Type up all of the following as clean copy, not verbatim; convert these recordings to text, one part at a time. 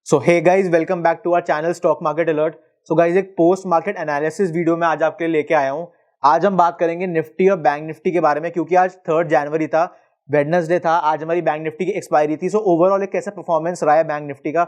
So hey guys, welcome back to our channel stock market alert. So guys, एक post market analysis video में आज आपके लिए लेके आया हूं। आज हम बात करेंगे निफ्टी और बैंक निफ्टी के बारे में, क्योंकि आज 3 जनवरी था, वेडनेसडे था। आज हमारी बैंक निफ्टी की एक्सपायरी थी। सो ओवरऑल एक कैसा परफॉर्मेंस रहा है बैंक निफ्टी का,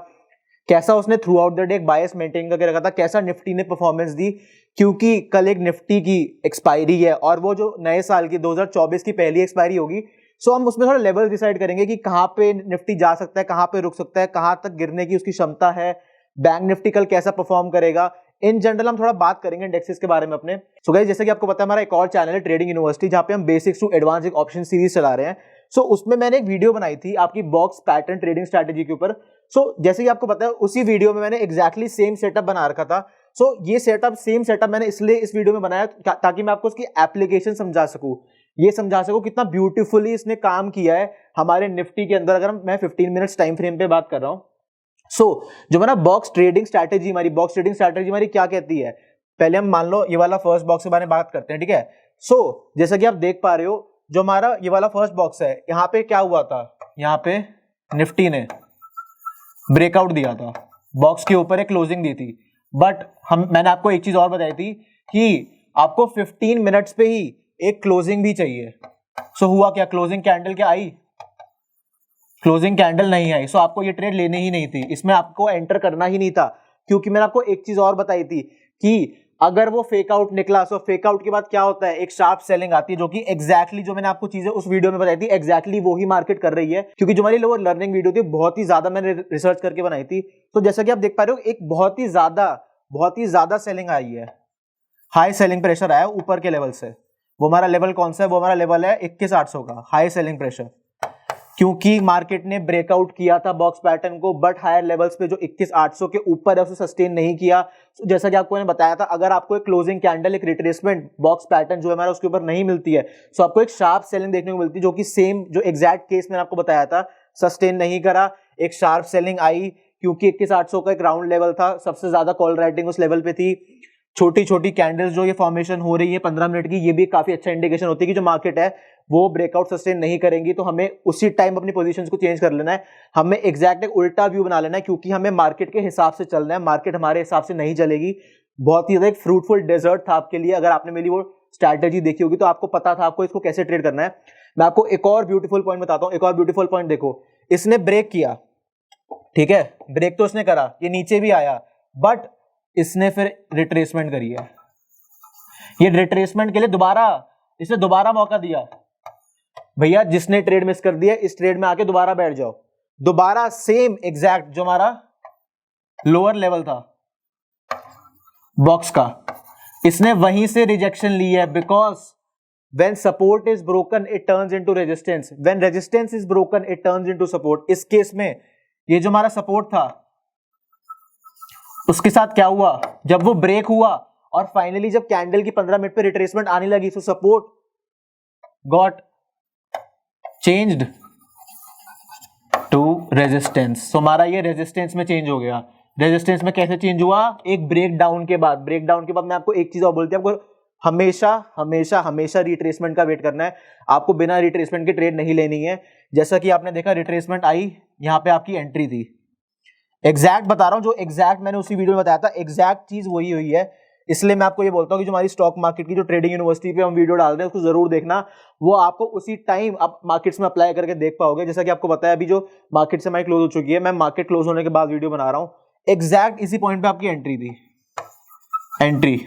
कैसा उसने थ्रू आउट द डे एक बायस मेंटेन करके रखा था, कैसा निफ्टी ने परफॉर्मेंस दी, क्योंकि कल एक निफ्टी की एक्सपायरी है और वो जो नए साल की 2024 की पहली एक्सपायरी होगी। सो हम उसमें थोड़ा लेवल डिसाइड करेंगे कि कहाँ पे निफ्टी जा सकता है, कहाँ पे रुक सकता है, कहाँ तक गिरने की उसकी क्षमता है, बैंक निफ्टी कल कैसा परफॉर्म करेगा। इन जनरल हम थोड़ा बात करेंगे इंडेक्सेस के बारे में अपने। सो गाइस, जैसे कि आपको पता है, हमारा एक और चैनल है ट्रेडिंग यूनिवर्सिटी, जहाँ पे हम बेसिक्स टू एडवांस एक ऑप्शन सीरीज चला रहे हैं। सो उसमें मैंने एक वीडियो बनाई थी आपकी बॉक्स पैटर्न ट्रेडिंग स्ट्रैटेजी के ऊपर। सो जैसे कि आपको पता है, उसी वीडियो में मैंने एग्जैक्टली सेम सेटअप बना रखा था। सो ये सेम सेटअप मैंने इसलिए इस वीडियो में बनाया ताकि मैं आपको उसकी एप्लीकेशन समझा सकूं, ये समझा सकूं कितना ब्यूटीफुली इसने काम किया है हमारे निफ्टी के अंदर। अगर मैं 15 मिनट्स टाइम फ्रेम पे बात कर रहा हूं, जो हमारा बॉक्स ट्रेडिंग स्ट्रैटेजी हमारी क्या कहती है। पहले हम मान लो ये वाला फर्स्ट बॉक्स के बारे में बात करते हैं, ठीक है। जैसा कि आप देख पा रहे हो, जो हमारा ये वाला फर्स्ट बॉक्स है, यहाँ पे क्या हुआ था, यहाँ पे निफ्टी ने ब्रेकआउट दिया था, बॉक्स के ऊपर एक क्लोजिंग दी थी। बट मैंने आपको एक चीज और बताई थी कि आपको 15 मिनट्स पे ही एक क्लोजिंग भी चाहिए। हुआ क्या, क्लोजिंग कैंडल क्या आई? क्लोजिंग कैंडल नहीं आई। आपको ये ट्रेड लेनी ही नहीं थी, इसमें आपको एंटर करना ही नहीं था, क्योंकि मैंने आपको एक चीज और बताई थी कि अगर वो फेक आउट निकला, फेक आउट के बाद क्या होता है, एक शार्प सेलिंग आती है, जो कि एग्जैक्टली जो मैंने आपको चीजें उस वीडियो में बताई थी, एग्जैक्टली वो ही मार्केट कर रही है। क्योंकि जो हमारी लोअर लर्निंग वीडियो थी, बहुत ही ज्यादा मैंने रिसर्च करके बनाई थी। तो जैसा कि आप देख पा रहे हो, एक बहुत ही ज्यादा सेलिंग आई है, हाई सेलिंग प्रेशर आया ऊपर के लेवल से। वो हमारा लेवल कौन सा है? वो हमारा लेवल है 21,800 का हाई सेलिंग प्रेशर, क्योंकि मार्केट ने ब्रेकआउट किया था बॉक्स पैटर्न को, बट हायर लेवल्स पे जो 21,800 के ऊपर है उसे सस्टेन नहीं किया। जैसा कि आपको मैंने बताया था, अगर आपको एक क्लोजिंग कैंडल, एक रिट्रेसमेंट बॉक्स पैटर्न जो है हमारा उसके ऊपर नहीं मिलती है, तो आपको एक शार्प सेलिंग देखने को मिलती है, जो कि सेम जो एग्जैक्ट केस मैंने आपको बताया था, सस्टेन नहीं करा। एक शार्प सेलिंग आई क्योंकि 21,800 का एक राउंड लेवल था, सबसे ज्यादा कॉल राइटिंग उस लेवल पे थी। छोटी छोटी कैंडल्स जो ये फॉर्मेशन हो रही है 15 मिनट की, ये भी काफी अच्छा इंडिकेशन होती है कि जो मार्केट है वो ब्रेकआउट सस्टेन नहीं करेंगी। तो हमें उसी टाइम अपनी पोजीशंस को चेंज कर लेना है, हमें एग्जैक्ट एक उल्टा व्यू बना लेना है, क्योंकि हमें मार्केट के हिसाब से चलना है, मार्केट हमारे हिसाब से नहीं चलेगी। बहुत ही ज्यादा एक फ्रूटफुल डेजर्ट था आपके लिए। अगर आपने मेरी वो स्ट्रैटेजी देखी होगी तो आपको पता था आपको इसको कैसे ट्रेड करना है। मैं आपको एक और ब्यूटीफुल पॉइंट बताता हूं, एक और ब्यूटीफुल पॉइंट देखो। इसने ब्रेक किया, ठीक है, ब्रेक तो इसने करा, ये नीचे भी आया, बट इसने फिर रिट्रेसमेंट करी है। ये रिट्रेसमेंट के लिए इसने दोबारा मौका दिया। भैया, जिसने ट्रेड मिस कर दिया, इस ट्रेड में आके दोबारा बैठ जाओ, दोबारा सेम एग्जैक्ट जो हमारा लोअर लेवल था बॉक्स का, इसने वहीं से रिजेक्शन ली है। Because when support is broken it turns into resistance, when resistance is broken it turns into support. इस केस में ये जो हमारा सपोर्ट था, उसके साथ क्या हुआ, जब वो ब्रेक हुआ और फाइनली जब कैंडल की 15 मिनट पे रिट्रेसमेंट आने लगी, तो support got changed to resistance. हमारा ये रेजिस्टेंस में चेंज हो गया। रेजिस्टेंस में कैसे चेंज हुआ? एक ब्रेक डाउन के बाद। ब्रेक डाउन के बाद मैं आपको एक चीज और बोलती हूं, आपको हमेशा रिट्रेसमेंट का वेट करना है। आपको बिना रिट्रेसमेंट के ट्रेड नहीं लेनी है। जैसा कि आपने देखा, रिट्रेसमेंट आई, यहां पे आपकी एंट्री थी। एग्जैक्ट बता रहा हूं, जो एग्जैक्ट मैंने उसी वीडियो में बताया था, एग्जैक्ट चीज वही हुई है। इसलिए मैं आपको ये बोलता हूं कि जो हमारी स्टॉक मार्केट की जो ट्रेडिंग यूनिवर्सिटी पे हम वीडियो डाल रहे हैं, उसको जरूर देखना। वो आपको उसी टाइम आप मार्केट्स में अप्लाई करके देख पाओगे। जैसा कि आपको पता है, अभी जो मार्केट से हमारी क्लोज हो चुकी है, मैं मार्केट क्लोज होने के बाद वीडियो बना रहा हूं। एग्जैक्ट इसी पॉइंट पे आपकी एंट्री थी, एंट्री,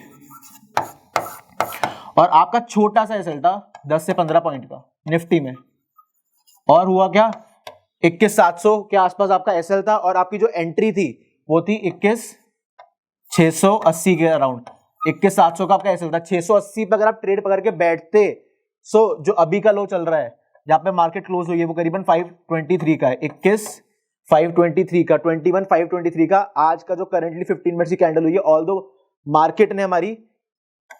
और आपका छोटा सा एसएल था 10 से 15 पॉइंट का निफ्टी में। और हुआ क्या, 21,700 के आसपास आपका एसएल था, और आपकी जो एंट्री थी वो थी 21,680 के अराउंड। 21,700 का आपका एसएल था, 680 पे अगर आप ट्रेड पकड़ के बैठते, जो अभी का लो चल रहा है, जहां पे मार्केट क्लोज हुई है, वो करीबन 523 का है। 21,523 का, 21,523 का आज का जो करंटली 15 मिनट्स की कैंडल हुई है। ऑल्दो मार्केट ने हमारी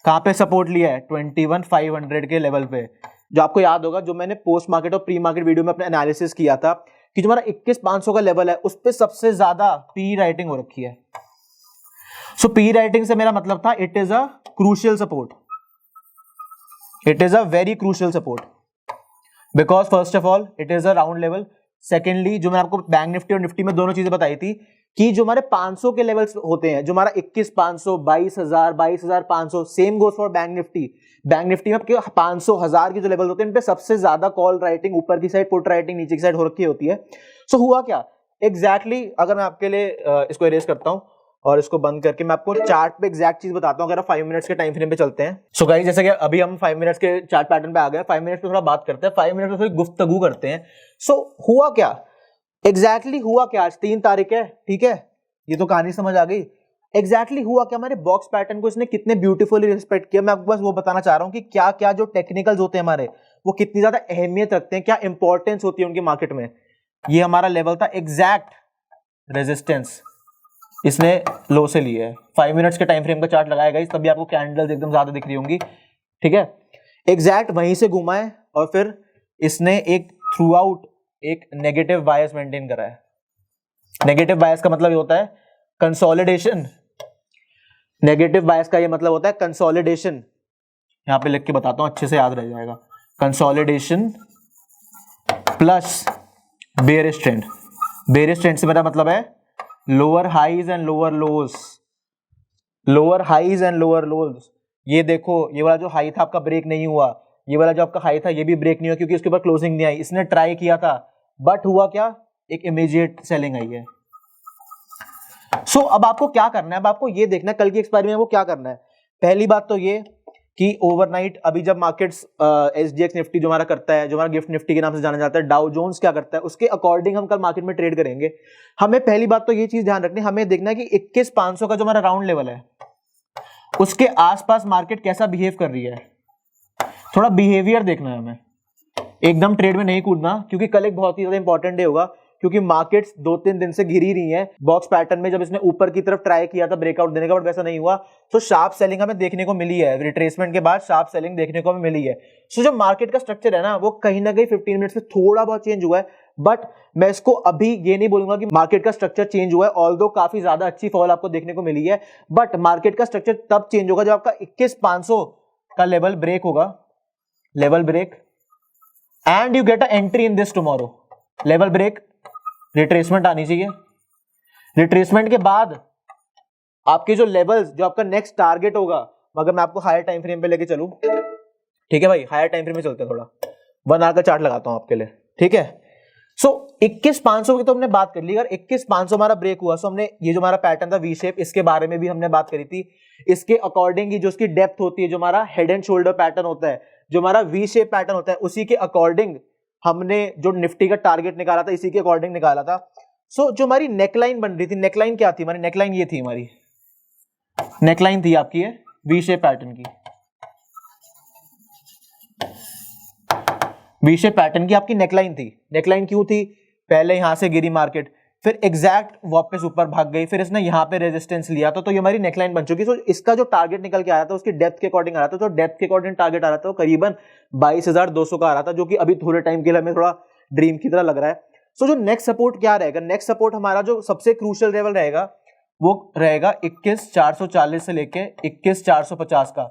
कहां पे सपोर्ट लिया है? 21,500 के लेवल पे। जो आपको याद होगा, जो मैंने पोस्ट मार्केट और प्री मार्केट वीडियो में अपने एनालिसिस किया था, कि जो हमारा 21,500 का लेवल है, उस पे सबसे ज्यादा पी राइटिंग हो रखी है। पी राइटिंग से मेरा मतलब था, it is a crucial support, it is a very crucial support, because first of all it is a round level. Secondly, जो मैंने आपको बैंक निफ्टी और निफ्टी में दोनों चीजें बताई थी कि जो हमारे 500 के लेवल्स होते हैं, जो हमारा 21,500, 22,000, 22,500, same goes for bank Nifty. Bank Nifty में 500, 1000 के जो लेवल होते हैं, इन पे सबसे ज्यादा कॉल राइटिंग ऊपर की साइड, पुट राइटिंग नीचे की साइड हो रखी होती है। सो हुआ क्या एग्जैक्टली अगर मैं आपके लिए इसको इरेज करता हूं और इसको बंद करके मैं आपको चार्ट पे एग्जैक्ट चीज बताता हूं, अगर आप 5 मिनट्स के टाइम फ्रेम पे चलते हैं। सो गाइस जैसे कि अभी हम 5 मिनट्स के चार्ट पैटर्न पे आ गए, 5 मिनट्स पे थोड़ा बात करते हैं, 5 मिनट्स में थोड़ी गुफ्तगू करते हैं। सो हुआ क्या एग्जैक्टली हुआ क्या, आज 3 तारीख है, ठीक है, ये तो कहानी समझ आ गई। एग्जैक्टली हुआ क्या, हमारे बॉक्स पैटर्न को इसने कितने ब्यूटीफुली रिस्पेक्ट किया। मैं आपको बस वो बताना चाह रहा हूं कि क्या क्या जो टेक्निकल्स होते हैं हमारे, वो कितनी ज्यादा अहमियत रखते हैं, क्या इंपॉर्टेंस होती है उनकी मार्केट में। ये हमारा लेवल था एग्जैक्ट रेजिस्टेंस, इसने लो से लिया है। 5 मिनट्स के टाइम फ्रेम का चार्ट लगाएगा इस, तभी आपको कैंडल्स एकदम ज्यादा दिख रही होंगी, ठीक है। एग्जैक्ट वहीं से घुमा है और फिर इसने एक थ्रू आउट एक नेगेटिव बायस मेंटेन करा है। नेगेटिव बायस का मतलब ये होता है कंसोलिडेशन। नेगेटिव बायस का ये मतलब होता है कंसोलिडेशन। यहां पे लिख के बताता हूं, अच्छे से याद रह जाएगा। Consolidation plus bearish trend. Bearish trend से मेरा मतलब है lower highs and lower lodge, lower highs and lower लोज। ये देखो, ये वाला जो हाई था आपका ब्रेक नहीं हुआ, ये वाला जो आपका हाई था ये भी ब्रेक नहीं हुआ क्योंकि उसके ऊपर क्लोजिंग नहीं आई। इसने ट्राई किया था बट हुआ क्या, एक इमीडिएट सेलिंग आई है। सो अब आपको क्या करना है, अब आपको ये देखना है कल की एक्सपायरी में वो क्या करना है। पहली बात तो ये कि ओवरनाइट अभी जब मार्केट्स एसजीएक्स निफ्टी जो हमारा करता है, जो हमारा गिफ्ट निफ्टी के नाम से जाना जाता है, डाउ जोन्स क्या करता है, उसके अकॉर्डिंग हम कल मार्केट में ट्रेड करेंगे। हमें पहली बात तो ये चीज ध्यान रखनी, हमें देखना है कि 21,500 का जो हमारा राउंड लेवल है उसके आसपास मार्केट कैसा बिहेव कर रही है। थोड़ा बिहेवियर देखना है हमें, एकदम ट्रेड में नहीं कूदना, क्योंकि कल एक बहुत ही ज्यादा इंपॉर्टेंट डे होगा, क्योंकि मार्केट्स 2-3 दिन से घिरी रही हैं बॉक्स पैटर्न में। जब इसने ऊपर की तरफ ट्राई किया था ब्रेकआउट देने का बट वैसा नहीं हुआ, तो शार्प सेलिंग हमें देखने को मिली है। रिट्रेसमेंट के बाद शार्प सेलिंग देखने को हमें मिली है। सो जो मार्केट का स्ट्रक्चर है ना, वो कहीं ना कहीं 15 मिनट्स में थोड़ा बहुत चेंज हुआ है, बट मैं इसको अभी ये नहीं बोलूंगा कि मार्केट का स्ट्रक्चर चेंज हुआ है। ऑल्दो काफी ज्यादा अच्छी फॉल आपको देखने को मिली है, बट मार्केट का स्ट्रक्चर तब चेंज होगा जब आपका 21,500 का लेवल ब्रेक होगा, level break, and you get a entry in this tomorrow. Level break, retracement आनी चाहिए। रिट्रेसमेंट के बाद आपके जो लेवल्स, जो आपका नेक्स्ट टारगेट होगा, अगर मैं आपको हायर टाइम फ्रेम पे लेके चलूं, ठीक है भाई, हायर टाइम फ्रेम में चलते हैं, थोड़ा 1 आवर का चार्ट लगाता हूं आपके लिए, ठीक है। सो 21,500 की तो हमने बात कर ली। अगर 21,500 हमारा ब्रेक हुआ, सो हमने ये जो हमारा पैटर्न था वी शेप, इसके बारे में भी हमने बात करी थी। इसके अकॉर्डिंग ही जो उसकी डेप्थ होती है, जो हमारा हेड एंड शोल्डर पैटर्न होता है, जो हमारा वी शेप पैटर्न होता है, उसी के अकॉर्डिंग हमने जो निफ्टी का टारगेट निकाला था, इसी के अकॉर्डिंग निकाला था। सो जो हमारी नेकलाइन बन रही थी, नेकलाइन क्या थी हमारी, नेकलाइन ये थी, हमारी नेकलाइन थी आपकी ये वी शेप पैटर्न की, वी शेप पैटर्न की आपकी नेकलाइन थी। नेकलाइन क्यों थी, पहले यहां से गिरी मार्केट, फिर एग्जैक्ट वापस ऊपर भाग गई, फिर इसने यहां पे रेजिस्टेंस लिया तो ये हमारी नेकलाइन बन चुकी। तो इसका जो टारगेट निकल के आ रहा था उसकी डेप्थ के अकॉर्डिंग आ रहा था, तो डेप्थ के अकॉर्डिंग टारगेट आ रहा था वो करीबन 22,200 का आ रहा था, जो कि अभी थोड़े टाइम के लिए हमें थोड़ा ड्रीम की तरह लग रहा है। सो जो नेक्स्ट सपोर्ट क्या रहेगा, नेक्स्ट सपोर्ट हमारा जो सबसे क्रूशियल लेवल रहेगा वो रहेगा 21,440 से लेके 21,450 का।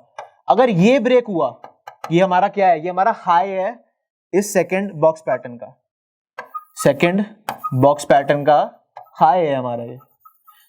अगर ये ब्रेक हुआ, ये हमारा क्या है, ये हमारा हाई है इस सेकंड बॉक्स पैटर्न का, सेकंड बॉक्स पैटर्न का हाई है हमारा ये।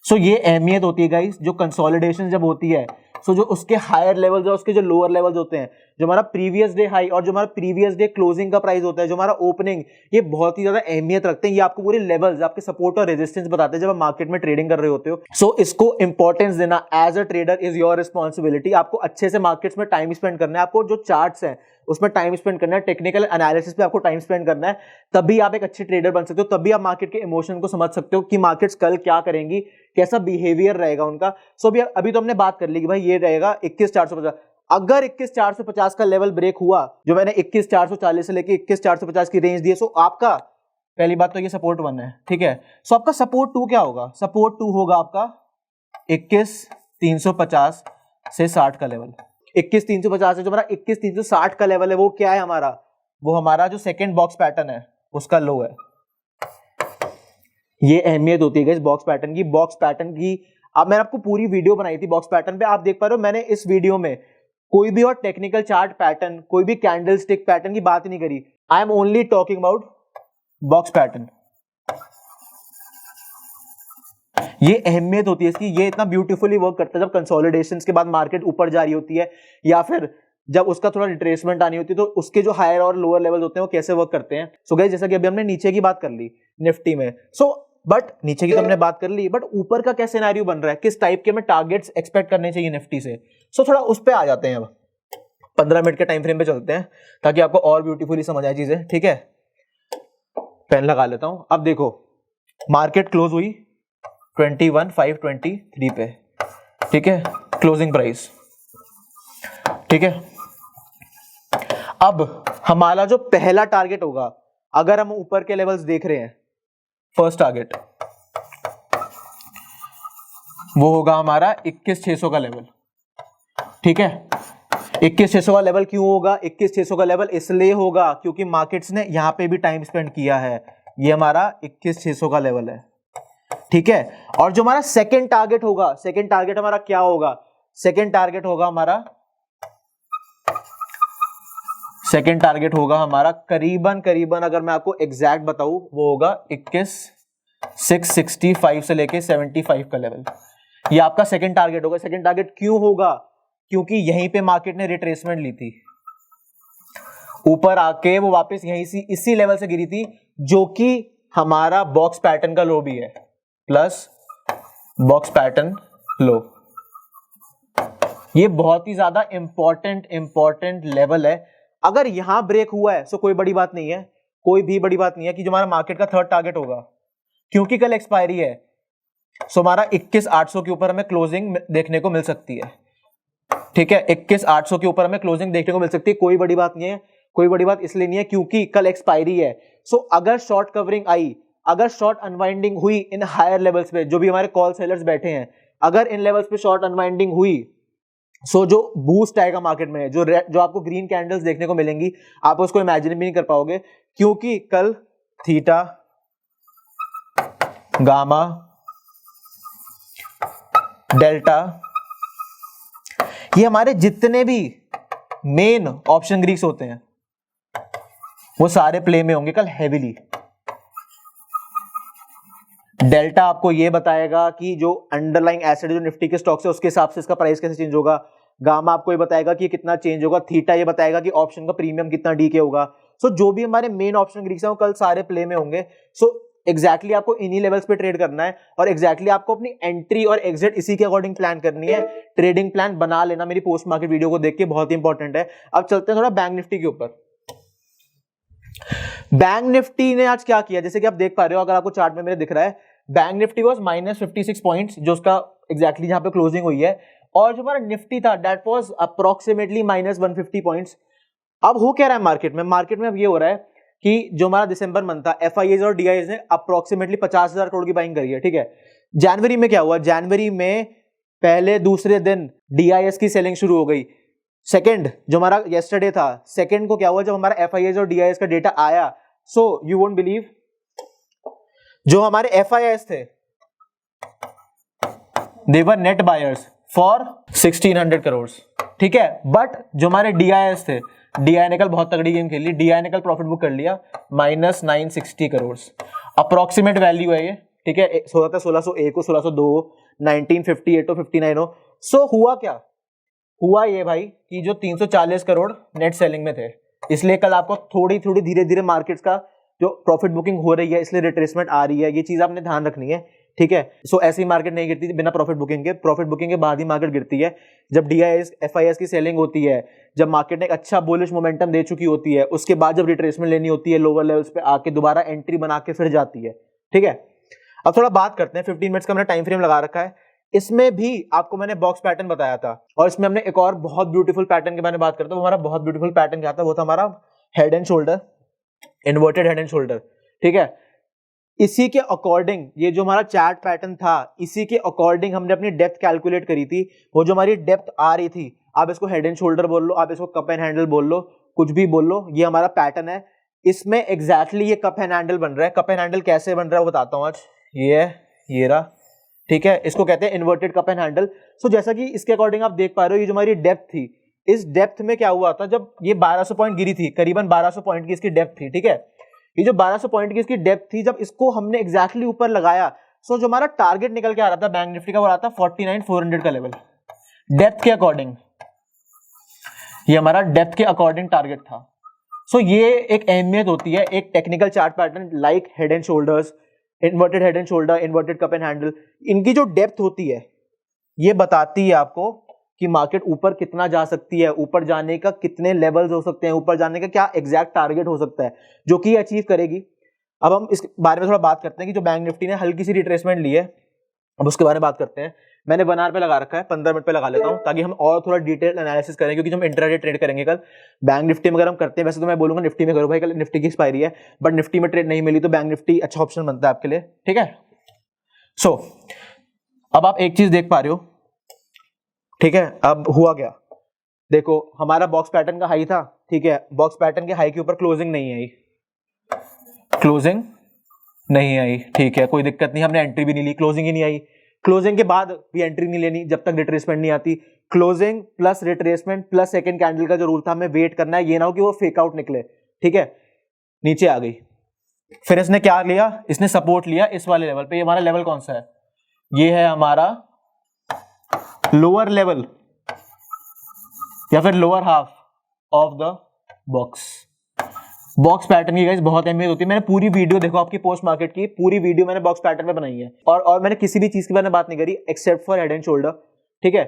सो ये अहमियत होती है गाइस, जो कंसोलिडेशन जब होती है, सो जो उसके हायर लेवल्स और उसके जो लोअर लेवल्स होते हैं, जो हमारा प्रीवियस डे हाई और जो हमारा प्रीवियस डे क्लोजिंग का प्राइस होता है, जो हमारा ओपनिंग, ये बहुत ही ज्यादा अहमियत रखते हैं। ये आपको पूरे लेवल्स, आपके सपोर्ट और रेजिस्टेंस बताते हैं जब आप मार्केट में ट्रेडिंग कर रहे होते हो। सो इसको इंपॉर्टेंस देना as a trader is your responsibility. आपको अच्छे से मार्केट्स में टाइम स्पेंड करना है, आपको जो चार्ट्स हैं उसमें टाइम स्पेंड करना है, टेक्निकल एनालिसिस पे आपको टाइम स्पेंड करना है, तभी आप एक अच्छे ट्रेडर बन सकते हो, तभी आप मार्केट के इमोशन को समझ सकते हो कि मार्केट्स कल क्या करेंगी, कैसा बिहेवियर रहेगा उनका। सो अभी तो हमने बात कर ली कि भाई ये रहेगा 21,450। अगर 21,450 का लेवल ब्रेक हुआ, जो मैंने 21,440 से लेके 21,450 की रेंज दी है, सो आपका पहली बात तो ये सपोर्ट 1 है, ठीक है। सो आपका सपोर्ट 2 क्या होगा, सपोर्ट 2 होगा आपका 21,350 से 60 का लेवल। 21,350 से जो हमारा 21,360 का लेवल है वो क्या है हमारा, वो हमारा जो सेकंड बॉक्स पैटर्न है उसका लो है। ये अहमियत होती है इस बॉक्स पैटर्न की। बॉक्स पैटर्न की अब मैंने आपको पूरी वीडियो बनाई थी बॉक्स पैटर्न पे, आप देख पा रहे हो। मैंने इस वीडियो में कोई भी और टेक्निकल चार्ट पैटर्न, कोई भी कैंडल स्टिक पैटर्न की बात नहीं करी। I am only talking about box pattern. ये अहमियत होती है इसकी, ये इतना ब्यूटीफुली वर्क करता है जब कंसोलिडेशन के बाद मार्केट ऊपर जा रही होती है, या फिर जब उसका थोड़ा रिट्रेसमेंट आनी होती है, तो उसके जो हायर और लोअर लेवल होते हैं वो कैसे वर्क करते हैं। सो गाइस, जैसा कि अभी हमने नीचे की बात कर ली निफ्टी में, बट नीचे की तो हमने बात कर ली, बट ऊपर का क्या सिनेरियो बन रहा है, किस टाइप के हमें टारगेट्स एक्सपेक्ट करने चाहिए निफ्टी से। थोड़ा उस पर आ जाते हैं। अब 15 मिनट के टाइम फ्रेम पे चलते हैं ताकि आपको और ब्यूटीफुली समझ आए चीजें। ठीक है, पेन लगा लेता हूं। अब देखो, मार्केट क्लोज हुई 21,523 पे, ठीक है, क्लोजिंग प्राइस। ठीक है, अब हमारा जो पहला टारगेट होगा, अगर हम ऊपर के लेवल्स देख रहे हैं, फर्स्ट टारगेट वो होगा हमारा 21,600 का लेवल। ठीक है, 21,600 का लेवल क्यों होगा? 21,600 का लेवल इसलिए होगा क्योंकि मार्केट्स ने यहां पे भी टाइम स्पेंड किया है। ये हमारा 21,600 का लेवल है। ठीक है, और जो हमारा सेकंड टारगेट होगा, सेकंड टारगेट हमारा क्या होगा? सेकंड टारगेट होगा हमारा करीबन अगर मैं आपको एग्जैक्ट बताऊं, वो होगा 21,665 से लेके 75 का लेवल। ये आपका सेकंड टारगेट होगा। सेकंड टारगेट क्यों होगा? क्योंकि यहीं पे मार्केट ने रिट्रेसमेंट ली थी, ऊपर आके वो वापस यहीं से इसी लेवल से गिरी थी, जो कि हमारा बॉक्स पैटर्न का लो भी है, प्लस बॉक्स पैटर्न लो। ये बहुत ही ज्यादा इंपॉर्टेंट लेवल है। अगर यहां ब्रेक हुआ है तो कोई बड़ी बात नहीं है, कोई भी बड़ी बात नहीं है कि जो हमारा मार्केट का थर्ड टारगेट होगा, क्योंकि कल एक्सपायरी है, सो हमारा 21,800 के ऊपर हमें क्लोजिंग देखने को मिल सकती है। ठीक है, 21,800 के ऊपर हमें क्लोजिंग देखने को मिल सकती है। कोई बड़ी बात नहीं है, कोई बड़ी बात इसलिए नहीं है क्योंकि कल एक्सपायरी है। सो अगर शॉर्ट कवरिंग आई, अगर शॉर्ट अनवाइंडिंग हुई इन हायर लेवल्स पे, जो भी हमारे कॉल सेलर्स बैठे हैं, अगर इन लेवल्स पे शॉर्ट अनवाइंडिंग हुई, सो जो बूस्ट आएगा मार्केट में, जो आपको ग्रीन कैंडल्स देखने को मिलेंगी, आप उसको इमेजिन भी नहीं कर पाओगे, क्योंकि कल थीटा, गामा, डेल्टा, ये हमारे जितने भी मेन ऑप्शन ग्रीक्स होते हैं वो सारे प्ले में होंगे कल हेवीली। डेल्टा आपको ये बताएगा कि जो अंडरलाइंग एसेट जो निफ्टी के स्टॉक्स है उसके हिसाब से इसका प्राइस कैसे चेंज होगा। गामा आपको ये बताएगा कि कितना चेंज होगा। थीटा ये बताएगा कि ऑप्शन का प्रीमियम कितना डी के होगा। सो जो भी हमारे मेन ऑप्शन ग्रीक्स हैं वो कल सारे प्ले में होंगे। सो एग्जैक्टली आपको इन्हीं लेवल्स पे ट्रेड करना है और एग्जैक्टली आपको अपनी एंट्री और एग्जिट इसी के अकॉर्डिंग प्लान करनी है। ट्रेडिंग प्लान बना लेना मेरी पोस्ट मार्केट वीडियो को देख के, बहुत ही इंपॉर्टेंट है। अब चलते हैं थोड़ा बैंक निफ्टी के ऊपर। बैंक निफ्टी ने आज क्या किया, जैसे कि आप देख पा रहे हो, अगर आपको चार्ट में मेरे दिख रहा है, बैंक निफ्टी वाज -56 पॉइंट्स, जो उसका एग्जैक्टली जहां पे क्लोजिंग हुई है, और जो हमारा निफ्टी था दैट वाज अप्रोक्सीमेटली -150 पॉइंट्स। अब हो क्या रहा है मार्केट में अब ये हो रहा है कि जो हमारा दिसंबर मंथ था, एफआईएस और डीआईएस ने अप्रोक्सीमेटली 50,000 करोड़ की बाइंग करी है। ठीक है, जनवरी में क्या हुआ? जनवरी में पहले दूसरे दिन डीआईएस की सेलिंग शुरू हो गई। सेकंड जो हमारा येस्टरडे था, सेकंड को क्या हुआ, जब हमारा एफआईएस और डीआईएस का डेटा आया, सो यू वोंट बिलीव, जो हमारे एफआईएस थे दे वर नेट बायर्स फॉर 1600 करोड़। ठीक है, बट जो हमारे डीआईएस थे, डीआई ने कल बहुत तगड़ी गेम खेली, डीआई ने कल प्रॉफिट बुक कर लिया -960 करोड़। अप्रोक्सीमेट वैल्यू है ये। ठीक है, 1601 हो, 1602, 1958 हो, 59 हो। सो हुआ क्या? हुआ ये भाई कि जो 340 करोड़ नेट सेलिंग में थे, इसलिए कल आपको थोड़ी धीरे धीरे मार्केट्स का जो प्रॉफिट बुकिंग हो रही है, इसलिए रिट्रेसमेंट आ रही है। ये चीज आपने ध्यान रखनी है। ठीक है, सो ऐसी मार्केट नहीं गिरती बिना प्रॉफिट बुकिंग के। प्रॉफिट बुकिंग के बाद ही मार्केट गिरती है। जब डीआईएस एफआईएस की सेलिंग होती है, जब मार्केट ने एक अच्छा बुलिश मोमेंटम दे चुकी होती है, उसके बाद जब रिट्रेसमेंट लेनी होती है लोअर लेवल्स पे आके, दोबारा एंट्री बना के फिर जाती है। ठीक है, अब थोड़ा बात करते हैं। 15 मिनट्स का मैंने टाइम फ्रेम लगा रखा है। इसमें भी आपको मैंने बॉक्स पैटर्न बताया था, और इसमें हमने एक और बहुत ब्यूटीफुल पैटर्न के बारे में बात करते हैं। वो हमारा बहुत ब्यूटीफुल पैटर्न क्या था? वो था हमारा head and shoulder, inverted head and shoulder. ठीक है, इसी के अकॉर्डिंग ये जो हमारा चार्ट पैटर्न था, इसी के अकॉर्डिंग हमने अपनी डेप्थ कैलकुलेट करी थी। वो जो हमारी डेप्थ आ रही थी, आप इसको हेड एंड शोल्डर बोल लो, आप इसको कप एंड हैंडल बोल लो, कुछ भी बोल लो, ये हमारा पैटर्न है। इसमें एग्जैक्टली ये कप एंड हैंडल बन रहा है। कप एंड हैंडल कैसे बन रहा है वो बताता हूं आज। ये रहा। ठीक है, इसको कहते हैं इन्वर्टेड कप एंड हैंडल। सो जैसा कि इसके अकॉर्डिंग आप देख पा रहे हो, ये जो हमारी डेप्थ थी, इस डेप्थ में क्या हुआ था, जब ये 1200 पॉइंट गिरी थी, करीबन 1200 पॉइंट की इसकी डेप्थ थी। ठीक है, ये जो 1200 पॉइंट की इसकी डेप्थ थी, जब इसको हमने एग्जैक्टली ऊपर लगाया, सो जो हमारा टारगेट निकल के आ रहा था बैंक निफ्टी का वो आ रहा था 49,400 का लेवल डेप्थ के अकॉर्डिंग, ये हमारा डेप्थ के अकॉर्डिंग टारगेट था। सो ये एक अहमियत होती है एक technical chart pattern like head and shoulders, inverted head and shoulder, inverted cup and handle, इनकी जो डेप्थ होती है ये बताती है आपको कि मार्केट ऊपर कितना जा सकती है, ऊपर जाने का कितने लेवल्स हो सकते हैं, ऊपर जाने का क्या एग्जैक्ट टारगेट हो सकता है जो कि अचीव करेगी। अब हम इस बारे में थोड़ा बात करते हैं कि जो बैंक निफ्टी ने हल्की सी रिट्रेसमेंट ली है, अब उसके बारे में बात करते हैं। मैंने 1 आवर पे लगा रखा है, 15 मिनट पे लगा लेता हूं ताकि हम और थोड़ा डिटेल एनालिसिस करें, क्योंकि हम इंट्राडे ट्रेड करेंगे कल। बैंक निफ्टी में अगर हम करते हैं, वैसे तो मैं बोलूंगा निफ्टी में करो भाई, कल निफ्टी की एक्सपायरी है, बट निफ्टी में ट्रेड नहीं मिली तो बैंक निफ्टी अच्छा ऑप्शन बनता है आपके लिए, ठीक है। सो अब आप एक चीज देख पा रहे हो, ठीक है। अब हुआ क्या, देखो हमारा बॉक्स पैटर्न का हाई था, ठीक है, बॉक्स पैटर्न के हाई के ऊपर क्लोजिंग नहीं आई, क्लोजिंग नहीं आई, ठीक है, कोई दिक्कत नहीं, हमने एंट्री भी नहीं ली, क्लोजिंग ही नहीं आई। क्लोजिंग के बाद भी एंट्री नहीं लेनी जब तक रिट्रेसमेंट नहीं आती। Closing plus retracement plus second candle का जो रूल था, हमें वेट करना है, ये ना हो कि वो फेक आउट निकले, ठीक है। नीचे आ गई, फिर इसने क्या लिया, इसने सपोर्ट लिया इस वाले लेवल पे। ये हमारा लेवल कौन सा है, ये है हमारा लोअर लेवल या फिर lower half of the box. Box pattern की गाइस बहुत अहमियत होती है। मैंने पूरी वीडियो देखो, आपकी पोस्ट मार्केट की पूरी वीडियो मैंने बॉक्स पैटर्न में बनाई है, और मैंने किसी भी चीज के बारे में बात नहीं करी except for head and shoulder, ठीक है।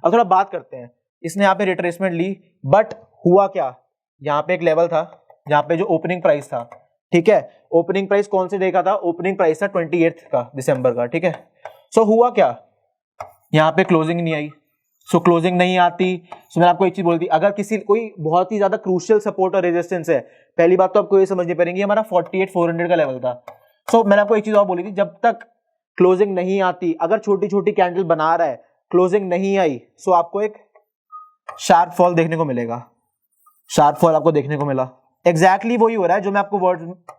अब थोड़ा बात करते हैं, इसने यहाँ पे रिट्रेसमेंट ली, बट हुआ क्या, यहाँ पे एक लेवल था, यहाँ पे जो ओपनिंग प्राइस था, ठीक है, ओपनिंग प्राइस कौन से डे का था, ओपनिंग प्राइस था 28 का दिसंबर का, ठीक है। सो हुआ क्या, यहाँ पे क्लोजिंग नहीं आई, सो क्लोजिंग नहीं आती। सो मैंने आपको एक चीज बोल दी, अगर किसी कोई बहुत ही ज्यादा क्रूशियल सपोर्ट और रेजिस्टेंस है, पहली बात तो आपको ये समझनी पड़ेगी, हमारा 48,400 का लेवल था। सो मैंने आपको एक चीज और बोली थी, जब तक क्लोजिंग नहीं आती, अगर छोटी छोटी कैंडल बना रहा है, क्लोजिंग नहीं आई, सो आपको एक शार्प फॉल देखने को मिलेगा। शार्प फॉल आपको देखने को मिला, एग्जैक्टली वही हो रहा है जो मैं आपको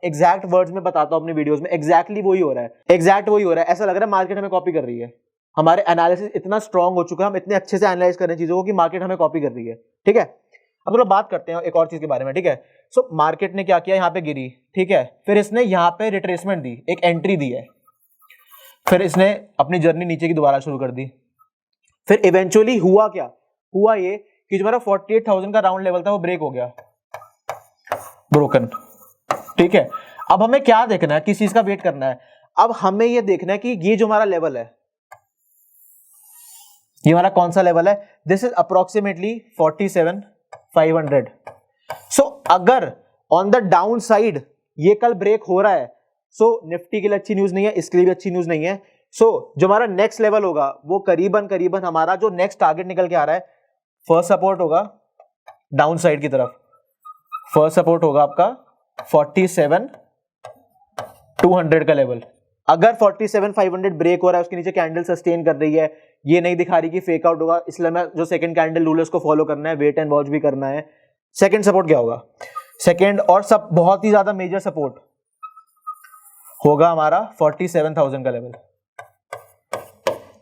एग्जैक्ट वर्ड्स में बताता हूं अपनी वीडियोस में, एग्जैक्टली वही हो रहा है, एग्जैक्ट वही हो रहा है। ऐसा लग रहा है मार्केट हमें कॉपी कर रही है, हमारे एनालिसिस इतना स्ट्रांग हो चुका है, हम इतने अच्छे से एनालाइज कर रहे हैं चीजों को कि मार्केट हमें कॉपी कर रही है, ठीक है। अब थोड़ा बात करते हैं एक और चीज के बारे में, ठीक है। सो मार्केट ने क्या किया, यहाँ पे गिरी, ठीक है, फिर इसने यहाँ पे रिट्रेसमेंट दी, एक एंट्री दी है, फिर इसने अपनी जर्नी नीचे की दोबारा शुरू कर दी। फिर इवेंचुअली हुआ क्या, हुआ ये कि जो हमारा 48,000 का राउंड लेवल था वो ब्रेक हो गया, ब्रोकन, ठीक है। अब हमें क्या देखना है, किस चीज का वेट करना है, अब हमें ये देखना है कि ये जो हमारा लेवल है, ये हमारा कौन सा लेवल है, दिस इज अप्रोक्सीमेटली 47,500। सो अगर ऑन द डाउन साइड ये कल ब्रेक हो रहा है, सो निफ्टी के लिए अच्छी न्यूज नहीं है, इसके लिए भी अच्छी न्यूज नहीं है। सो जो हमारा नेक्स्ट लेवल होगा वो करीबन हमारा जो नेक्स्ट टारगेट निकल के आ रहा है, फर्स्ट सपोर्ट होगा डाउन साइड की तरफ, फर्स्ट सपोर्ट होगा आपका 47,200 का लेवल। अगर 47,500 ब्रेक हो रहा है, उसके नीचे कैंडल सस्टेन कर रही है, ये नहीं दिखा रही कि फेक आउट होगा, इसलिए मैं जो सेकंड कैंडल रूल है उसको फॉलो करना है, वेट एंड वॉच भी करना है। सेकंड सपोर्ट क्या होगा, सेकंड और सब बहुत ही ज्यादा मेजर सपोर्ट होगा हमारा 47,000 का लेवल,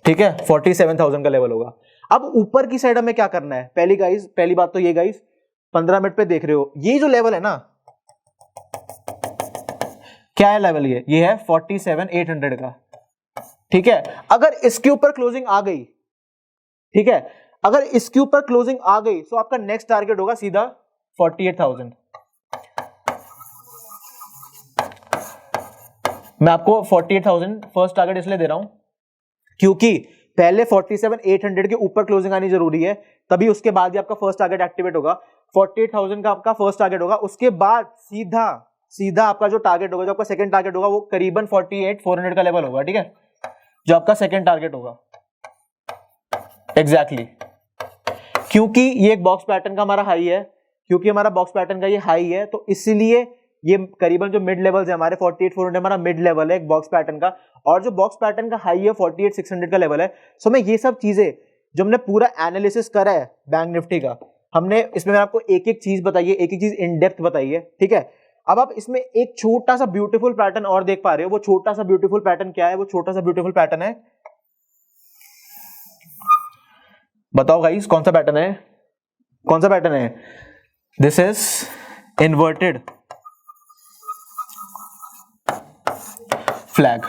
ठीक है, 47,000 का लेवल होगा। अब ऊपर की साइड हमें क्या करना है, पहली बात तो ये गाइस 15 मिनट पे देख रहे हो, ये जो लेवल है ना, क्या है लेवल, ये है 47,800 का, ठीक है। अगर इसके ऊपर क्लोजिंग आ गई, ठीक है, अगर इसके ऊपर क्लोजिंग आ गई तो आपका नेक्स्ट टारगेट होगा सीधा 48,000। मैं आपको 48,000 फर्स्ट टारगेट इसलिए दे रहा हूं क्योंकि पहले 47,800 के ऊपर क्लोजिंग आनी जरूरी है, तभी उसके बाद ही आपका फर्स्ट टारगेट एक्टिवेट होगा। 48,000 का आपका फर्स्ट टारगेट होगा, उसके बाद सीधा आपका जो टारगेट होगा, जो आपका सेकंड टारगेट होगा, वो करीबन 48,400 का लेवल होगा, ठीक है, जो आपका सेकंड टारगेट होगा एग्जैक्टली। क्योंकि ये एक बॉक्स पैटर्न का हमारा हाई है, क्योंकि हमारा बॉक्स पैटर्न का ये हाई है, तो इसलिए ये करीबन जो मिड लेवल्स है हमारे 48,400 हमारा मिड लेवल है एक बॉक्स पैटर्न का, और जो बॉक्स पैटर्न का हाई है 48,600 का लेवल है। सो मैं ये सब चीजें जो हमने पूरा एनालिसिस करा है बैंक निफ्टी का, हमने इसमें मैं आपको एक एक चीज बताई है, एक एक चीज इन डेप्थ बताई है, ठीक है। अब आप इसमें एक छोटा सा ब्यूटीफुल पैटर्न और देख पा रहे हो, वो छोटा सा ब्यूटीफुल पैटर्न क्या है, वो छोटा सा ब्यूटीफुल पैटर्न है, बताओ गाइस कौन सा पैटर्न है, कौन सा पैटर्न है, this is inverted flag,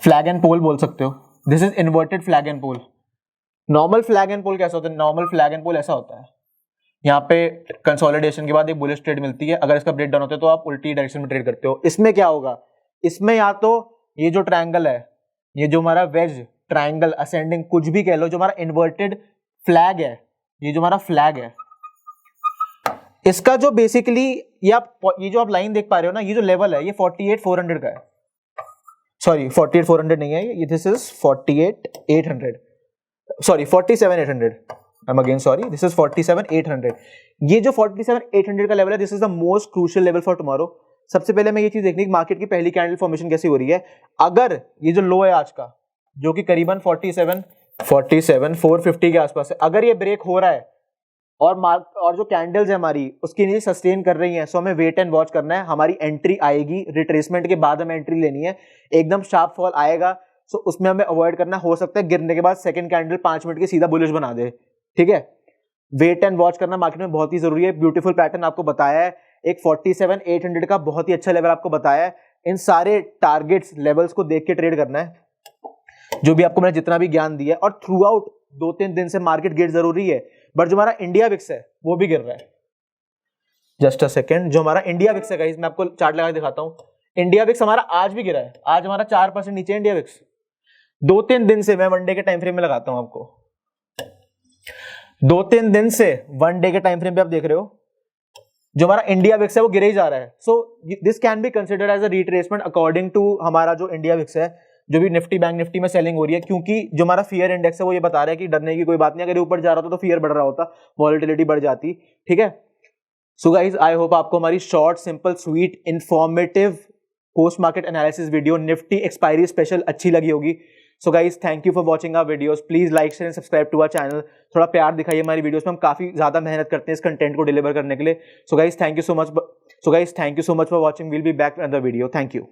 flag and pole बोल सकते हो, this is inverted flag and pole. Normal flag and pole कैसा होता है? नॉर्मल फ्लैग एंड पोल ऐसा होता है, यहाँ पे कंसोलिडेशन के बाद एक बुलिश ट्रेड मिलती है, अगर इसका ब्रेक डाउन होता है तो आप उल्टी डायरेक्शन में ट्रेड करते हो। इसमें क्या होगा, इसमें या तो ये जो ट्रायंगल है, ये जो हमारा वेज ट्रायंगल असेंडिंग कुछ भी कह लो, जो हमारा इन्वर्टेड फ्लैग है, ये जो हमारा फ्लैग है, इसका जो बेसिकली ये जो आप लाइन देख पा रहे हो ना, ये जो लेवल है ये 48,400 का है, सॉरी 48,400 नहीं है ये, this is 48,800, sorry 47,800, I'm again sorry, this is 47,800। ये जो 47,800 का लेवल है, this is the most crucial level for tomorrow। सबसे पहले मैं ये चीज देखनी कि मार्केट की पहली कैंडल फॉर्मेशन कैसी हो रही है। अगर ये जो लो है आज का, जो कि करीबन 47,450 के आसपास है, अगर ये ब्रेक हो रहा है और जो कैंडल्स है हमारी उसके नीचे सस्टेन कर रही हैं, सो हमें वेट एंड वॉच करना है। हमारी एंट्री आएगी, रिट्रेसमेंट के बाद हमें एंट्री लेनी है, एकदम शार्प फॉल आएगा सो उसमें हमें अवॉइड करना। हो सकता है गिरने के बाद सेकंड कैंडल 5 मिनट की सीधा बुलिश बना दे, ठीक है। वेट एंड वॉच करना मार्केट में बहुत ही जरूरी है। ब्यूटीफुल पैटर्न आपको बताया है, एक 47,800 का बहुत ही अच्छा लेवल आपको बताया है। इन सारे टारगेट्स लेवल्स को देख के ट्रेड करना है, जो भी आपको मैंने जितना भी ज्ञान दिया है। और थ्रू आउट 2-3 दिन से मार्केट गिर जरूरी है, बट जो हमारा इंडिया विक्स है वो भी गिर रहा है। जस्ट अ सेकेंड, जो हमारा इंडिया विक्स है गाइस, मैं आपको चार्ट लगा के दिखाता हूं। इंडिया विक्स हमारा आज भी गिरा है, आज हमारा 4% नीचे इंडिया विक्स। 2-3 दिन से, मैं वन डे के टाइम फ्रेम में लगाता हूं आपको, 2-3 दिन से वन डे के टाइम फ्रेम पे आप देख रहे हो, जो हमारा इंडिया विक्स है वो गिरे ही जा रहा है। So this can be considered as a retracement according to हमारा जो इंडिया विक्स है, जो भी निफ्टी बैंक निफ्टी में सेलिंग हो रही है, क्योंकि जो हमारा फियर इंडेक्स है वो ये बता रहा है कि डरने की कोई बात नहीं, अगर ऊपर जा रहा होता तो फियर बढ़ रहा होता, वॉलेटिलिटी बढ़ जाती, ठीक है। सो गाइज आई होप आपको हमारी short simple sweet informative post market analysis video Nifty expiry special अच्छी लगी होगी। So guys thank you for watching our videos, please like share and subscribe to our channel. थोड़ा प्यार दिखाइए हमारी videos में, हम काफी ज्यादा मेहनत करते हैं इस कंटेंट को डिलीवर करने के लिए। सो guys thank you so much for watching, will be back with another video. Thank you.